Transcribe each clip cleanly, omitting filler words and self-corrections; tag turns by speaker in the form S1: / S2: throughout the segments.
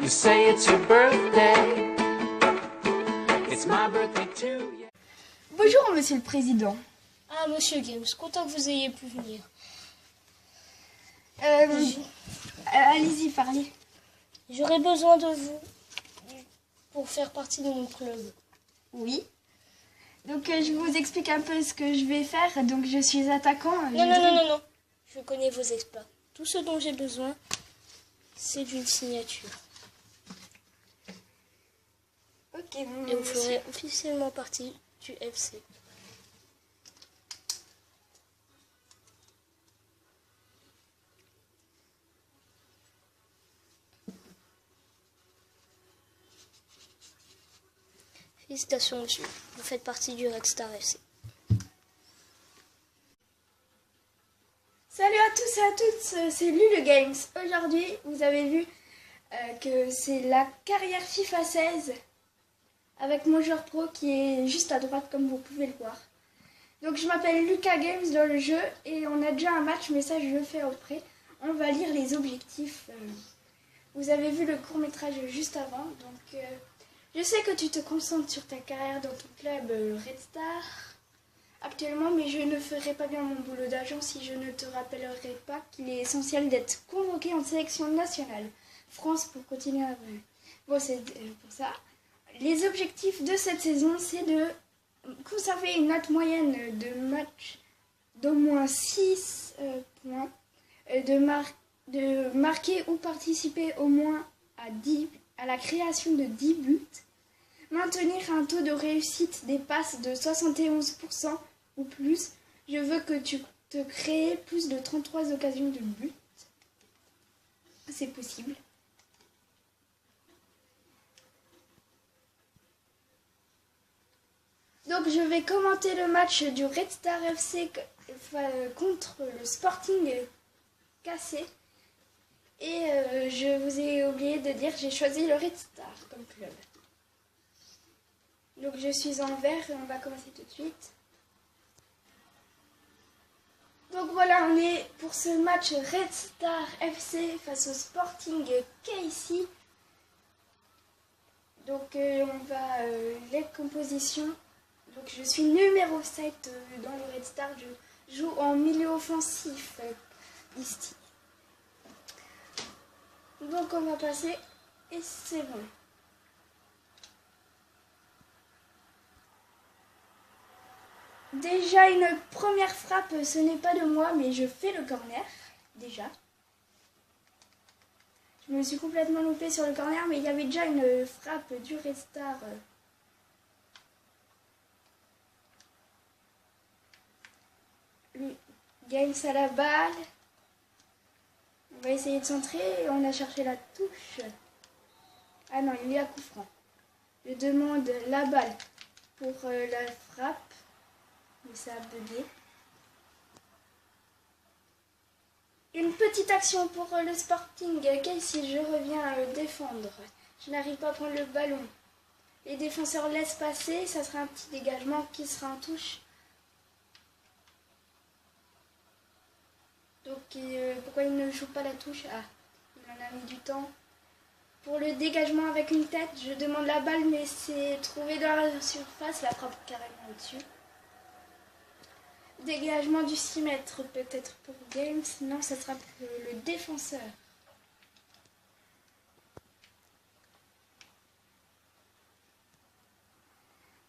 S1: You say it's your birthday. It's my birthday too. Yeah.
S2: Bonjour, monsieur le président.
S3: Ah, monsieur Games, content que vous ayez pu venir.
S2: Allez-y, parlez.
S3: J'aurais besoin de vous pour faire partie de mon club.
S2: Oui. Donc, je vous explique un peu ce que je vais faire. Donc, je suis attaquant.
S3: Non. Je connais vos exploits. Tout ce dont j'ai besoin, c'est d'une signature.
S2: Ok,
S3: Et vous ferez officiellement partie du FC. Félicitations, monsieur. Vous faites partie du Red Star FC.
S2: Salut à tous et à toutes, c'est Lulu Games. Aujourd'hui, vous avez vu que c'est la carrière FIFA 16 avec mon joueur pro qui est juste à droite comme vous pouvez le voir. Donc je m'appelle Lucas Games dans le jeu et on a déjà un match, mais ça je le fais après. On va lire les objectifs. Vous avez vu le court-métrage juste avant, donc je sais que tu te concentres sur ta carrière dans ton club Red Star actuellement, mais je ne ferai pas bien mon boulot d'agent si je ne te rappellerai pas qu'il est essentiel d'être convoqué en sélection nationale France pour continuer à évoluer. Bon, c'est pour ça. Les objectifs de cette saison, c'est de conserver une note moyenne de match d'au moins 6 points, de marquer ou participer au moins à la création de 10 buts, maintenir un taux de réussite des passes de 71% ou plus. Je veux que tu te crées plus de 33 occasions de but. C'est possible. Donc je vais commenter le match du Red Star FC contre le Sporting Cassé. Et je vous ai oublié de dire, j'ai choisi le Red Star comme club. Donc je suis en vert et on va commencer tout de suite. Donc voilà, on est pour ce match Red Star FC face au Sporting KC. Donc on va les compositions. Donc je suis numéro 7 dans le Red Star, je joue en milieu offensif ici. Donc on va passer et c'est bon. Déjà une première frappe, ce n'est pas de moi, mais je fais le corner, déjà. Je me suis complètement loupée sur le corner, mais il y avait déjà une frappe du Red Star. Games à la balle. On va essayer de centrer et on a cherché la touche. Ah non, il y a coup franc. Je demande la balle pour la frappe. Mais ça a bugué. Une petite action pour le Sporting. Si je reviens défendre. Je n'arrive pas à prendre le ballon. Les défenseurs laissent passer. Ça sera un petit dégagement qui sera en touche. Donc pourquoi il ne joue pas la touche? Ah, il en a mis du temps. Pour le dégagement avec une tête, je demande la balle, mais c'est trouvé dans la surface, la frappe carrément au-dessus. Dégagement du 6 mètres, peut-être pour Games. Non, ça sera pour le défenseur.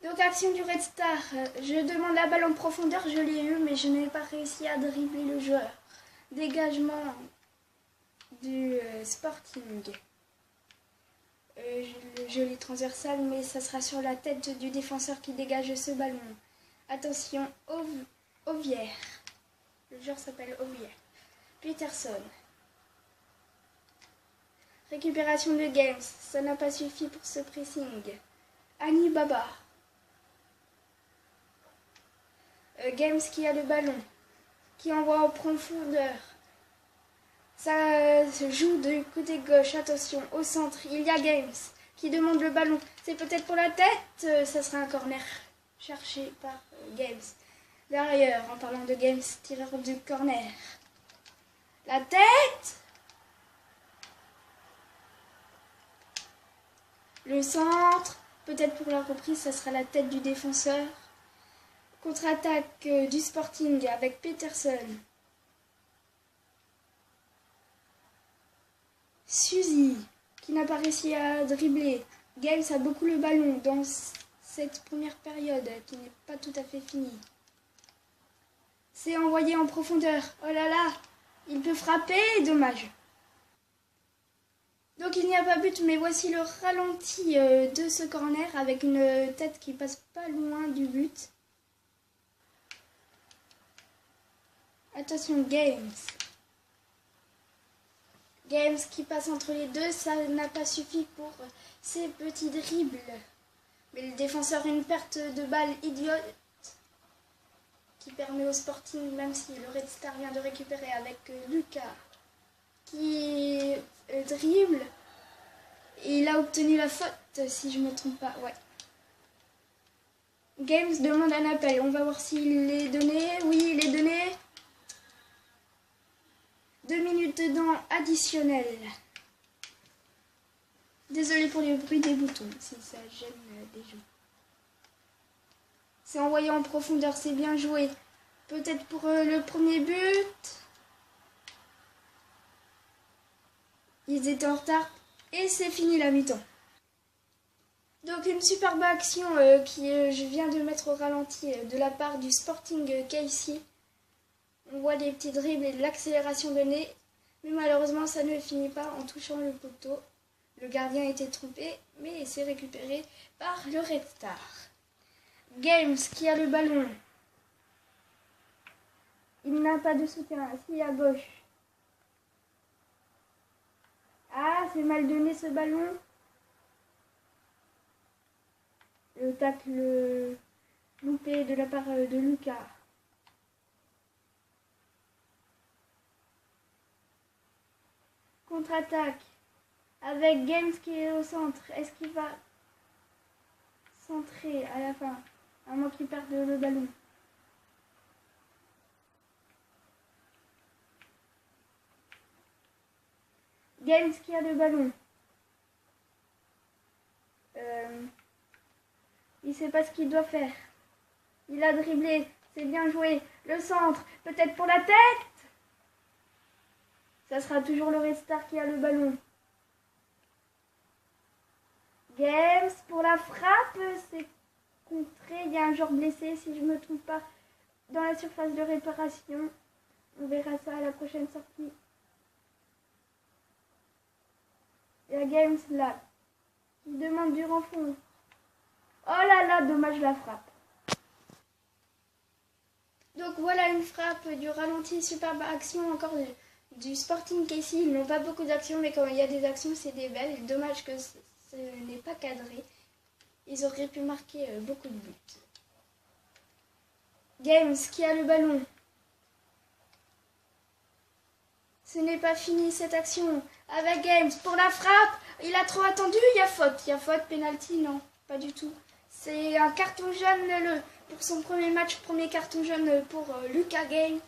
S2: Donc action du Red Star. Je demande la balle en profondeur, je l'ai eu, mais je n'ai pas réussi à dribbler le joueur. Dégagement du Sporting. Joli transversal, mais ça sera sur la tête du défenseur qui dégage ce ballon. Attention, Ovière. Le joueur s'appelle Ovière. Peterson. Récupération de Games. Ça n'a pas suffi pour ce pressing. Annie Baba. Games qui a le ballon. Qui envoie en profondeur. Ça se joue du côté gauche. Attention, au centre, il y a Games qui demande le ballon. C'est peut-être pour la tête. Ça sera un corner cherché par Games. Derrière, en parlant de Games, tireur du corner. La tête. Le centre, peut-être pour la reprise, ça sera la tête du défenseur. Contre-attaque du Sporting avec Peterson. Suzy, qui n'a pas réussi à dribbler. Games a beaucoup le ballon dans cette première période qui n'est pas tout à fait finie. C'est envoyé en profondeur. Oh là là, il peut frapper, dommage. Donc il n'y a pas but, mais voici le ralenti de ce corner avec une tête qui passe pas loin du but. Attention, Games. Games qui passe entre les deux, ça n'a pas suffi pour ses petits dribbles. Mais le défenseur a une perte de balle idiote qui permet au Sporting, même si le Red Star vient de récupérer avec Lucas, qui dribble. Et il a obtenu la faute, si je ne me trompe pas. Ouais. Games demande un appel. On va voir s'il est donné. Oui, il est donné. 2 minutes dedans additionnel. Désolé pour les bruits des boutons, si ça gêne des gens. C'est envoyé en profondeur, c'est bien joué. Peut-être pour le premier but. Ils étaient en retard et c'est fini la mi-temps. Donc une superbe action je viens de mettre au ralenti de la part du Sporting Casey. On voit des petits dribbles et de l'accélération donnée, mais malheureusement ça ne finit pas en touchant le poteau. Le gardien a été trompé, mais c'est récupéré par le Red Star. Games qui a le ballon. Il n'a pas de soutien, si à gauche. Ah, c'est mal donné ce ballon. Le tacle loupé de la part de Lucas. Contre-attaque avec Games qui est au centre. Est-ce qu'il va centrer à la fin, à moins qu'il perde le ballon? Games qui a le ballon. Il ne sait pas ce qu'il doit faire. Il a dribblé, c'est bien joué. Le centre, peut-être pour la tête. Ça sera toujours le Red Star qui a le ballon. Games pour la frappe, c'est contré. Il y a un joueur blessé, si je ne me trompe pas, dans la surface de réparation. On verra ça à la prochaine sortie. Il y a Games là, qui demande du renfort. Oh là là, dommage la frappe. Donc voilà une frappe du ralenti, superbe action encore du Sporting Casey. Ils n'ont pas beaucoup d'actions, mais quand il y a des actions, c'est des belles. Dommage que ce n'est pas cadré. Ils auraient pu marquer beaucoup de buts. Games qui a le ballon. Ce n'est pas fini cette action. Avec Games pour la frappe. Il a trop attendu. Il y a faute, penalty, non, pas du tout. C'est un carton jaune pour son premier match, premier carton jaune pour Lucas Games.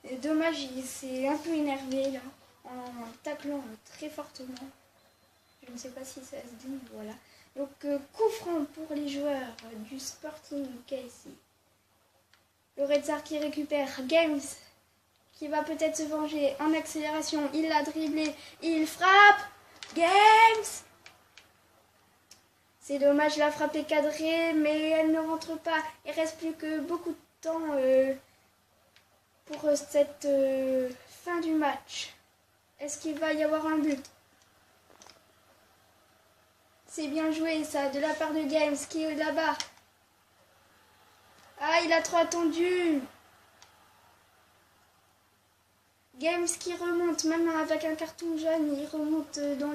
S2: Et dommage, il s'est un peu énervé là, en taclant très fortement. Je ne sais pas si ça se dit, voilà. Donc coup franc pour les joueurs du Sporting Casey. Le Red Star qui récupère Games, qui va peut-être se venger en accélération. Il l'a dribblé, il frappe. Games! C'est dommage, la frappe est cadrée, mais elle ne rentre pas. Il reste plus que beaucoup de temps pour cette fin du match. Est-ce qu'il va y avoir un but? C'est bien joué ça, de la part de Games qui est là-bas. Ah, il a trop attendu. Games qui remonte, même avec un carton jaune, il remonte dans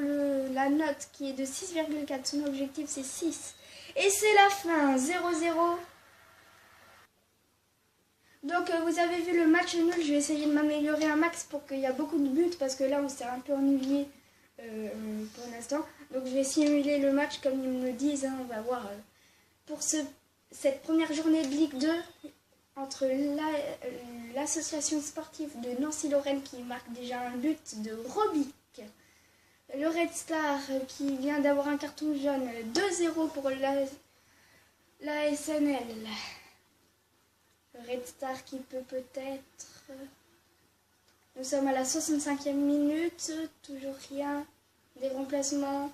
S2: la note qui est de 6,4. Son objectif c'est 6. Et c'est la fin, 0-0. Donc vous avez vu le match nul, je vais essayer de m'améliorer un max pour qu'il y ait beaucoup de buts, parce que là on s'est un peu ennuyé pour l'instant. Donc je vais simuler le match comme ils me disent, hein, on va voir. Pour cette première journée de Ligue 2, entre l'association sportive de Nancy-Lorraine qui marque déjà un but de Robic, le Red Star qui vient d'avoir un carton jaune, 2-0 pour la SNL. Le Red Star qui peut peut-être... Nous sommes à la 65e minute, toujours rien. Des remplacements,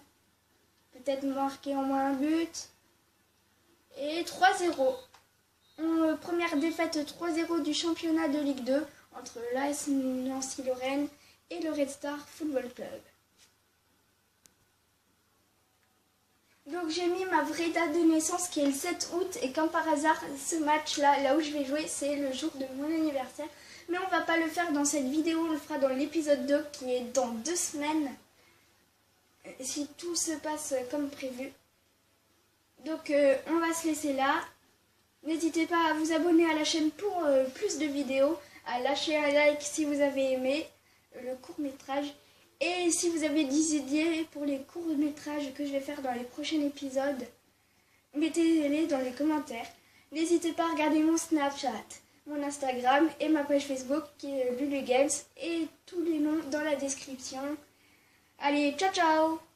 S2: peut-être marqué en moins un but. Et 3-0. Première défaite 3-0 du championnat de Ligue 2 entre l'AS Nancy-Lorraine et le Red Star Football Club. Donc j'ai mis ma vraie date de naissance qui est le 7 août et comme par hasard ce match là où je vais jouer c'est le jour de mon anniversaire. Mais on va pas le faire dans cette vidéo, on le fera dans l'épisode 2 qui est dans 2 semaines. Si tout se passe comme prévu. Donc on va se laisser là. N'hésitez pas à vous abonner à la chaîne pour plus de vidéos, à lâcher un like si vous avez aimé le court-métrage. Et si vous avez des idées pour les courts-métrages que je vais faire dans les prochains épisodes, mettez-les dans les commentaires. N'hésitez pas à regarder mon Snapchat, mon Instagram et ma page Facebook qui est Lulu Games et tous les noms dans la description. Allez, ciao ciao!